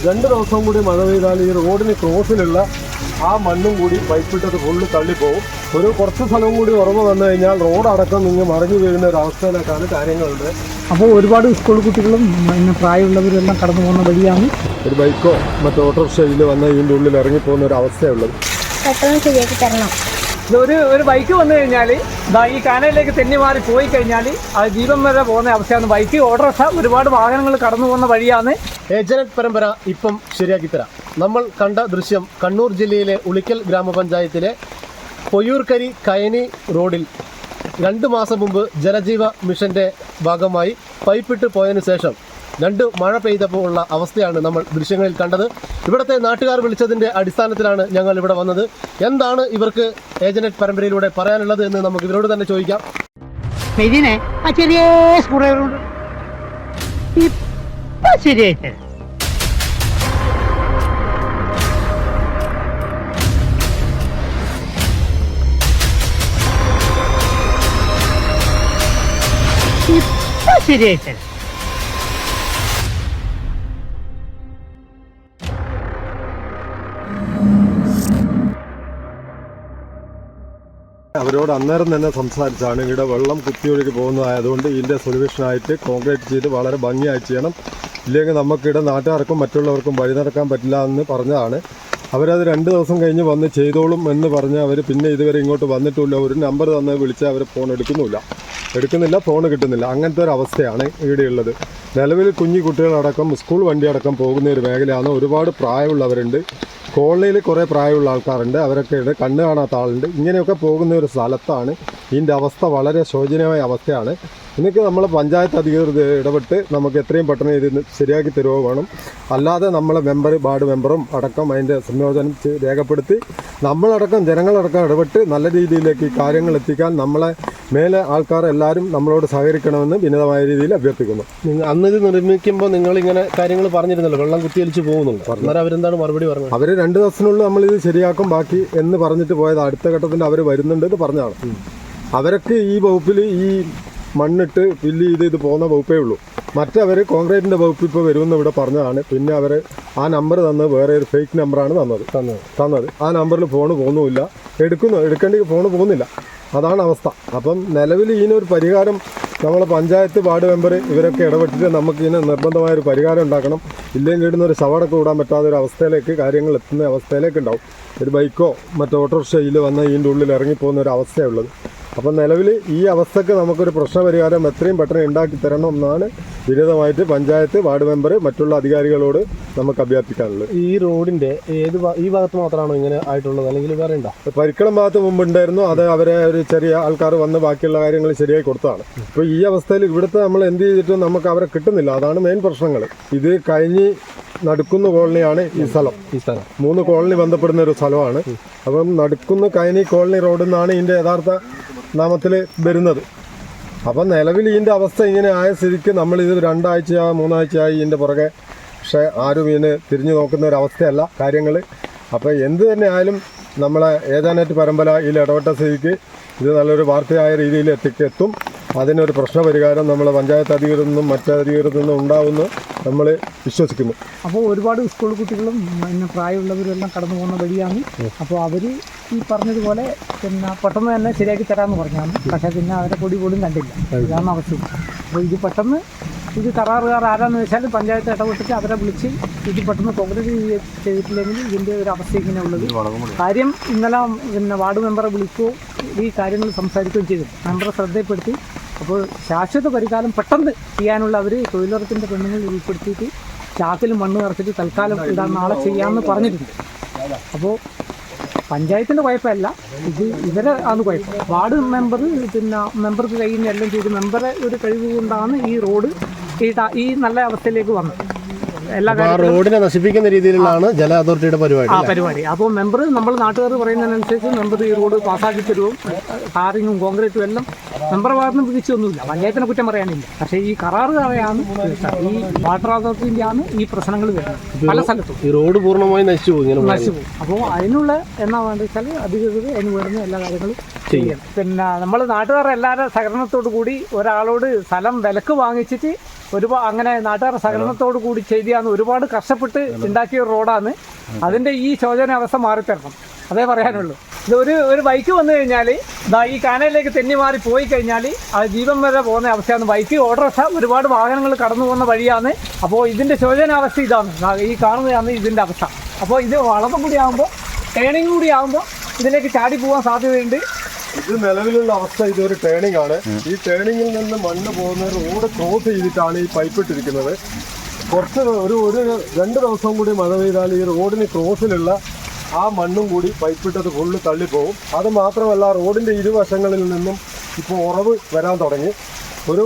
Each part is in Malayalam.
2 ദിവസം കൂടി മഴ പെയ്താൽ ഈ റോഡിന് ക്രോസിലുള്ള ആ മണ്ണും കൂടി പൈപ്പിട്ടത് ഫുള്ള് തള്ളിപ്പോവും. കുറച്ച് സ്ഥലവും കൂടി ഉറവ് വന്നു കഴിഞ്ഞാൽ റോഡടക്കം നിങ്ങൾ മറിഞ്ഞു വീഴുന്ന ഒരു അവസ്ഥയിലേക്കാണ് കാര്യങ്ങളുണ്ട്. അപ്പോൾ ഒരുപാട് സ്കൂൾ കുട്ടികളും പിന്നെ പ്രായമുള്ളവരും എല്ലാം കടന്നു പോകുന്ന വഴിയാണ്. ഒരു ബൈക്കോ മറ്റോ ഓട്ടോറിക്ഷയിൽ വന്ന് ഇതിൻ്റെ ഉള്ളിൽ ഇറങ്ങിപ്പോകുന്ന ഒരു അവസ്ഥയുള്ളത്. പെട്ടെന്ന് ശരിയാക്കി തരണം. ഒരു ബൈക്ക് വന്നു കഴിഞ്ഞാൽ ഈ കാനയിലേക്ക് തെന്നി മാറി പോയി കഴിഞ്ഞാൽ അത് ജീവൻ വരെ പോകുന്ന അവസ്ഥയാണ്. ബൈക്ക് ഓട്ടോറിക്ഷ ഒരുപാട് വാഹനങ്ങൾ കടന്നു പോകുന്ന വഴിയാണ്. ഏജനറ്റ് പരമ്പര ഇപ്പം ശരിയാക്കി തരാം. നമ്മൾ കണ്ട ദൃശ്യം കണ്ണൂർ ജില്ലയിലെ ഉളിക്കൽ ഗ്രാമപഞ്ചായത്തിലെ പൊയ്യൂർക്കരി കയനി റോഡിൽ 2 മാസം മുമ്പ് ജലജീവ മിഷന്റെ ഭാഗമായി പൈപ്പിട്ട് പോയതിനു ശേഷം 2 മഴ പെയ്തപ്പോൾ ഉള്ള അവസ്ഥയാണ് നമ്മൾ ദൃശ്യങ്ങളിൽ കണ്ടത്. ഇവിടുത്തെ നാട്ടുകാർ വിളിച്ചതിന്റെ അടിസ്ഥാനത്തിലാണ് ഞങ്ങൾ ഇവിടെ വന്നത്. എന്താണ് ഇവർക്ക് ഏജനറ്റ് പരമ്പരയിലൂടെ പറയാനുള്ളത് എന്ന് നമുക്ക് ഇവരോട് തന്നെ ചോദിക്കാം. ശരിയായിട്ട് ശരിയായിട്ട് അവരോട് അന്നേരം തന്നെ സംസാരിച്ചാണ് ഇവിടെ വെള്ളം കുത്തിയൊഴുകി പോകുന്നതായതുകൊണ്ട് ഇതിൻ്റെ സൊല്യൂഷനായിട്ട് കോൺക്രീറ്റ് ചെയ്ത് വളരെ ഭംഗിയായി ചെയ്യണം, ഇല്ലെങ്കിൽ നമുക്കിവിടെ നാട്ടുകാർക്കും മറ്റുള്ളവർക്കും വഴി നടക്കാൻ പറ്റില്ല എന്ന് പറഞ്ഞതാണ്. അവരത് 2 ദിവസം കഴിഞ്ഞ് വന്ന് ചെയ്തോളും എന്ന് പറഞ്ഞ് അവർ പിന്നെ ഇതുവരെ ഇങ്ങോട്ട് വന്നിട്ടില്ല. ഒരു നമ്പർ തന്നെ വിളിച്ചാൽ അവർ ഫോൺ എടുക്കുന്നില്ല, ഫോൺ കിട്ടുന്നില്ല. അങ്ങനത്തെ ഒരു അവസ്ഥയാണ് ഇവിടെയുള്ളത്. നിലവിൽ കുഞ്ഞു കുട്ടികളടക്കം സ്കൂൾ വണ്ടി അടക്കം പോകുന്ന ഒരു മേഖലയാണ്. ഒരുപാട് പ്രായമുള്ളവരുണ്ട്, കോളനിയിൽ കുറേ പ്രായമുള്ള ആൾക്കാരുണ്ട്, അവരൊക്കെ ഉണ്ട്, കണ്ണ് കാണാത്ത ആളുണ്ട്. ഇങ്ങനെയൊക്കെ പോകുന്ന ഒരു സ്ഥലത്താണ്. ഇതിൻ്റെ അവസ്ഥ വളരെ ശോചനീയമായ അവസ്ഥയാണ്. ഇന്നൊക്കെ നമ്മൾ പഞ്ചായത്ത് അധികൃതർ ഇടപെട്ട് നമുക്ക് എത്രയും പെട്ടെന്ന് ഇത് ശരിയാക്കി തരുമോ വേണം. അല്ലാതെ നമ്മളെ വാർഡ് മെമ്പറും അടക്കം അതിൻ്റെ സംയോജനം രേഖപ്പെടുത്തി നമ്മളടക്കം ജനങ്ങളടക്കം ഇടപെട്ട് നല്ല രീതിയിലേക്ക് ഈ കാര്യങ്ങൾ എത്തിക്കാൻ നമ്മളെ മേലെ ആൾക്കാർ എല്ലാവരും നമ്മളോട് സഹകരിക്കണമെന്ന് വിനീതമായ രീതിയിൽ അഭ്യർത്ഥിക്കുന്നു. അന്ന് ഇത് നിർമ്മിക്കുമ്പോൾ നിങ്ങളിങ്ങനെ കാര്യങ്ങൾ പറഞ്ഞിരുന്നല്ലോ, വെള്ളം കുത്തിയൊലിച്ച് പോകുന്നുണ്ട്. അന്നേരം അവരെന്താണ് മറുപടി പറഞ്ഞത്? അവർ 2 ദിവസത്തിനുള്ളിൽ നമ്മളിത് ശരിയാക്കും ബാക്കി എന്ന് പറഞ്ഞിട്ട് പോയത്. അടുത്ത ഘട്ടത്തിൽ അവർ വരുന്നുണ്ട് എന്ന് പറഞ്ഞതാണ്. അവരൊക്കെ ഈ വകുപ്പിൽ ഈ മണ്ണിട്ട് ഫില്ല് ചെയ്ത് ഇത് പോകുന്ന വകുപ്പേ ഉള്ളൂ. മറ്റവർ കോൺക്രീറ്റിൻ്റെ വകുപ്പ് ഇപ്പോൾ വരുമെന്ന് ഇവിടെ പറഞ്ഞതാണ്. പിന്നെ അവർ ആ നമ്പർ തന്നത് വേറെ ഒരു ഫേക്ക് നമ്പറാണ് തന്നത്. ആ നമ്പറിൽ ഫോണ് പോകുന്നുമില്ല, എടുക്കേണ്ടി ഫോണ് പോകുന്നില്ല. അതാണ് അവസ്ഥ. അപ്പം നിലവിൽ ഇതിനൊരു പരിഹാരം നമ്മളെ പഞ്ചായത്ത് വാർഡ് മെമ്പർ ഇവരൊക്കെ ഇടപെട്ടിട്ട് നമുക്ക് ഇതിന് നിർബന്ധമായൊരു പരിഹാരം ഉണ്ടാക്കണം. ഇല്ലെങ്കിൽ ഇടുന്നൊരു ശവടക്കം വിടാൻ പറ്റാത്ത ഒരു അവസ്ഥയിലേക്ക് കാര്യങ്ങൾ എത്തുന്ന അവസ്ഥയിലേക്ക് ഉണ്ടാവും. ഒരു ബൈക്കോ മറ്റോ ഓട്ടോറിക്ഷയിൽ വന്ന് ഇതിൻ്റെ ഉള്ളിൽ ഇറങ്ങിപ്പോകുന്ന ഒരു അവസ്ഥയുള്ളത്. അപ്പം നിലവിൽ ഈ അവസ്ഥക്ക് നമുക്കൊരു പ്രശ്നപരിഹാരം എത്രയും പെട്ടെന്ന് ഉണ്ടാക്കി തരണം എന്നാണ് വിനീതമായിട്ട് പഞ്ചായത്ത് വാർഡ് മെമ്പർ മറ്റുള്ള അധികാരികളോട് നമുക്ക് അഭ്യർത്ഥിക്കാനുള്ളത്. ഈ റോഡിന്റെ ഈ ഭാഗത്ത് മാത്രമാണോ ഇങ്ങനെ ആയിട്ടുള്ളത്, അല്ലെങ്കിൽ വേറെ ഉണ്ടോ? പരിക്കളം ഭാഗത്ത് മുമ്പുണ്ടായിരുന്നു. അത് അവരെ ഒരു ചെറിയ ആൾക്കാർ വന്ന് ബാക്കിയുള്ള കാര്യങ്ങൾ ശരിയായി കൊടുത്തതാണ്. ഇപ്പോൾ ഈ അവസ്ഥയിൽ ഇവിടുത്തെ നമ്മൾ എന്ത് ചെയ്തിട്ടും നമുക്ക് അവരെ കിട്ടുന്നില്ല. അതാണ് മെയിൻ പ്രശ്നങ്ങൾ. ഇത് കഴിഞ്ഞ് നടുക്കുന്ന കോളനിയാണ് ഈ സ്ഥലം. 3 കോളനി ബന്ധപ്പെടുന്ന ഒരു സ്ഥലമാണ്. അപ്പം നടുക്കുന്ന കൈനി കോളനി റോഡിൽ നിന്നാണ് ഇതിൻ്റെ യഥാർത്ഥ നാമത്തിൽ വരുന്നത്. അപ്പം നിലവിൽ ഇതിൻ്റെ അവസ്ഥ ഇങ്ങനെ ആയ സ്ഥിതിക്ക് നമ്മളിത് 2 ആഴ്ച 3 ആഴ്ചയായി ഇതിൻ്റെ പുറകെ. പക്ഷേ ആരും ഇതിന് തിരിഞ്ഞു നോക്കുന്ന ഒരു അവസ്ഥയല്ല കാര്യങ്ങൾ. അപ്പോൾ എന്ത് തന്നെ ആയാലും നമ്മളെ ഏജനറ്റ് പരമ്പര ഇതിൽ ഇടപെട്ട സ്ഥിതിക്ക് ഇത് നല്ലൊരു വാർത്തയായ രീതിയിൽ എത്തും. അതിനൊരു പ്രശ്നപരിഹാരം നമ്മളെ പഞ്ചായത്ത് അധികൃതരിൽ നിന്നും മറ്റധികൃതരിൽ നിന്നും ഉണ്ടാവുമെന്ന് നമ്മൾ വിശ്വസിക്കുന്നു. അപ്പോൾ ഒരുപാട് സ്കൂൾ കുട്ടികളും പിന്നെ പ്രായമുള്ളവരും എല്ലാം കടന്നു പോകുന്ന വഴിയാണ്. അപ്പോൾ അവർ ഈ പറഞ്ഞതുപോലെ പിന്നെ പെട്ടെന്ന് തന്നെ ശരിയാക്കി തരാമെന്ന് പറഞ്ഞാണ്. പക്ഷേ പിന്നെ അവരെ പൊടി പോലും കണ്ടില്ല. ഇതാണ് അവസ്ഥ. അപ്പോൾ ഇത് പെട്ടെന്ന് കരാറുകാർ ആരാന്ന് വെച്ചാൽ പഞ്ചായത്ത് ഇടപെട്ടിട്ട് അവരെ വിളിച്ച് ഇത് പെട്ടെന്ന് കോൺക്രീറ്റ് ചെയ്തിട്ടില്ലെങ്കിൽ ഇതിൻ്റെ ഒരു അവസ്ഥ ഇങ്ങനെ ഉള്ളത്. കാര്യം ഇന്നലെ പിന്നെ വാർഡ് മെമ്പറെ വിളിക്കുകയോ ഈ കാര്യങ്ങൾ സംസാരിക്കുകയും ചെയ്തു. മെമ്പറെ ശ്രദ്ധപ്പെടുത്തി. അപ്പോൾ ശാശ്വത പരിഹാരം പെട്ടെന്ന് ചെയ്യാനുള്ള അവർ തൊഴിലുറപ്പിൻ്റെ പെണ്ണുങ്ങൾ ഉൾപ്പെടുത്തിയിട്ട് ചാക്കിൽ മണ്ണ് നിറച്ചിട്ട് തൽക്കാലം ഇടാൻ നാളെ ചെയ്യാമെന്ന് പറഞ്ഞിട്ടുണ്ട്. അപ്പോൾ പഞ്ചായത്തിൻ്റെ കുഴപ്പമല്ല, ഇത് ഇവരെ ആണ് കുഴപ്പം. വാർഡ് മെമ്പർ പിന്നെ മെമ്പർക്ക് കയ്യിൽ നിന്ന് എല്ലാം ചെയ്ത് മെമ്പറെ ഒരു കഴിവ് കൊണ്ടാണ് ഈ റോഡ് ഈ നല്ല അവസ്ഥയിലേക്ക് വന്നത്. എല്ലാ റോഡിനെ നശിപ്പിക്കുന്ന രീതിയിലാണ് ജല അതോറിറ്റിയുടെ പരിപാടി. അപ്പോൾ മെമ്പർ നമ്മൾ നാട്ടുകാർ പറയുന്നതിനനുസരിച്ച് മെമ്പർ ഈ റോഡ് പാസ്സാക്കി തരുവും ടാറിങ്ങും കോൺക്രീറ്റും എല്ലാം മെമ്പർ ഭാഗത്തുനിന്ന് വിധിച്ചൊന്നുമില്ല. പഞ്ചായത്തിനെ കുറ്റം പറയാനില്ല. പക്ഷേ ഈ കരാറുകാരെയാണ് ഈ വാട്ടർ അതോറിറ്റിൻ്റെയാണ് ഈ പ്രശ്നങ്ങൾ വരുന്നത് പല സ്ഥലത്തും. ഈ റോഡ് പൂർണ്ണമായി നശിച്ചു പോകും. അപ്പോൾ അതിനുള്ള എന്നാ വേണ്ടത് വെച്ചാൽ അധികൃതർ അതിന് വേണ്ടുന്ന എല്ലാ കാര്യങ്ങളും ചെയ്യണം. പിന്നെ നമ്മൾ നാട്ടുകാർ എല്ലാവരുടെ സഹകരണത്തോടു കൂടി ഒരാളോട് സ്ഥലം വിലക്ക് വാങ്ങിച്ചിട്ട് അങ്ങനെ നാട്ടുകാരുടെ സഹകരണത്തോട് കൂടി ചെയ്തിയാണ് ഒരുപാട് കഷ്ടപ്പെട്ട് ഉണ്ടാക്കിയ ഒരു റോഡാണ്. അതിൻ്റെ ഈ ശോചനാവസ്ഥ മാറിത്തരണം, അതേ പറയാനുള്ളൂ. ഇത് ഒരു ബൈക്ക് വന്നു കഴിഞ്ഞാൽ ഈ കാനയിലേക്ക് തെന്നി മാറി പോയി കഴിഞ്ഞാൽ അത് ജീവൻ വരെ പോകുന്ന അവസ്ഥയാണ്. ബൈക്ക് ഓട്ടോറിക്ഷ ഒരുപാട് വാഹനങ്ങൾ കടന്നു പോകുന്ന വഴിയാണ്. അപ്പോൾ ഇതിൻ്റെ ശോചനാവസ്ഥ ഇതാണ്, ഈ കാണുന്നതാണ് ഇതിൻ്റെ അവസ്ഥ. അപ്പോൾ ഇത് വളർന്നും കൂടി ആകുമ്പോൾ ടേണിങ് കൂടി ആകുമ്പോൾ ഇതിലേക്ക് ചാടി പോകാൻ സാധ്യതയുണ്ട്. ഇത് നിലവിലുള്ള അവസ്ഥ ഇതൊരു ടേണിംഗ് ആണ്. ഈ ടേണിങ്ങിൽ നിന്ന് മണ്ണ് പോകുന്ന റോഡ് ക്രോസ് ചെയ്തിട്ടാണ് ഈ പൈപ്പ് ഇട്ടിരിക്കുന്നത്. കുറച്ച് ഒരു 2 ദിവസം കൂടി മഴ പെയ്താൽ ഈ റോഡിന് ക്രോസിലുള്ള ആ മണ്ണും കൂടി പൈപ്പിട്ടത് ഫുള്ള് തള്ളിപ്പോകും. അത് മാത്രമല്ല റോഡിൻ്റെ ഇരുവശങ്ങളിൽ നിന്നും ഇപ്പോൾ ഉറവ് വരാൻ തുടങ്ങി.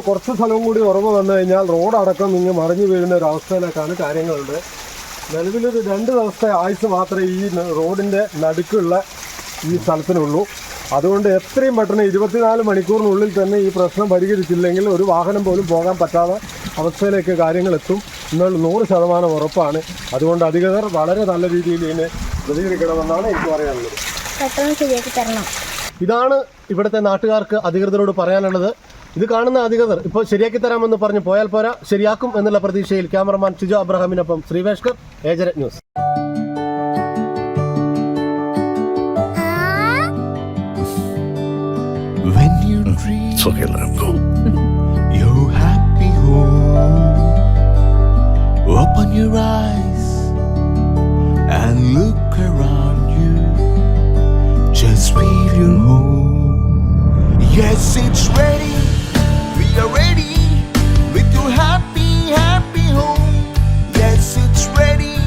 കുറച്ച് സ്ഥലവും കൂടി ഉറവ് വന്നു കഴിഞ്ഞാൽ റോഡടക്കം ഇങ്ങ് മറിഞ്ഞു വീഴുന്ന ഒരു അവസ്ഥയിലേക്കാണ് കാര്യങ്ങളുണ്ട്. നിലവിലൊരു 2 ദിവസത്തെ ആയുസ് മാത്രമേ ഈ റോഡിൻ്റെ നടുക്കുള്ള ഈ സ്ഥലത്തിനുള്ളൂ. അതുകൊണ്ട് എത്രയും പെട്ടെന്ന് 24 മണിക്കൂറിനുള്ളിൽ തന്നെ ഈ പ്രശ്നം പരിഹരിച്ചില്ലെങ്കിൽ ഒരു വാഹനം പോലും പോകാൻ പറ്റാത്ത അവസ്ഥയിലേക്ക് കാര്യങ്ങൾ എത്തും എന്നുള്ള 100% ഉറപ്പാണ്. അതുകൊണ്ട് അധികൃതർ വളരെ നല്ല രീതിയിൽ ഇതിനെ പ്രതികരിക്കണമെന്നാണ് എനിക്ക് പറയാനുള്ളത്. പെട്ടെന്ന് ശരിയാക്കി തരണം. ഇതാണ് ഇവിടുത്തെ നാട്ടുകാർക്ക് അധികൃതരോട് പറയാനുള്ളത്. ഇത് കാണുന്ന അധികൃതർ ഇപ്പോൾ ശരിയാക്കി തരാമെന്ന് പറഞ്ഞു പോയാൽ പോരാ, ശരിയാക്കും എന്നുള്ള പ്രതീക്ഷയിൽ ക്യാമറമാൻ ഷിജോ അബ്രഹാമിനൊപ്പം Sreeveshkar, agent news. When you dream, it's okay, let him go. Your happy home. Open your eyes and look around you. Just feel your home. Yes, it's ready. We are ready with your happy, happy home. Yes, it's ready.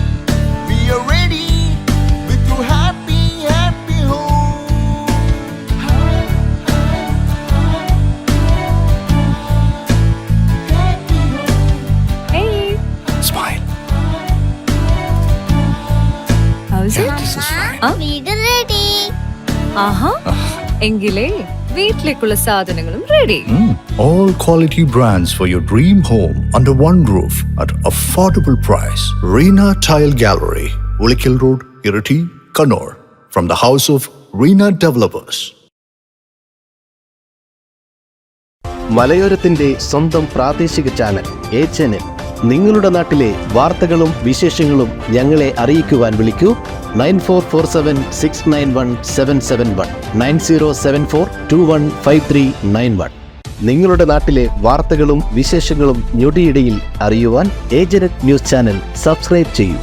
We are ready with your happy, happy home. വീട് റെഡി. എങ്കിലേ വീട്ടിലേക്കുള്ള സാധനങ്ങളും ready. All quality brands for your dream home under one roof at affordable price. Reena Tile Gallery, Ulikil Road, Irati, Kannur. From the house of Reena Developers. മലയോരത്തിന്റെ സ്വന്തം പ്രാദേശിക ചാനൽ A-Channel. നിങ്ങളുടെ നാട്ടിലെ വാർത്തകളും വിശേഷങ്ങളും ഞങ്ങളെ അറിയിക്കുവാൻ വിളിക്കൂ 9447691771 9074215391. നിങ്ങളുടെ നാട്ടിലെ വാർത്തകളും വിശേഷങ്ങളും ഞൊടിയിടയിൽ അറിയുവാൻ ഏജന്റ് ന്യൂസ് ചാനൽ സബ്സ്ക്രൈബ് ചെയ്യൂ.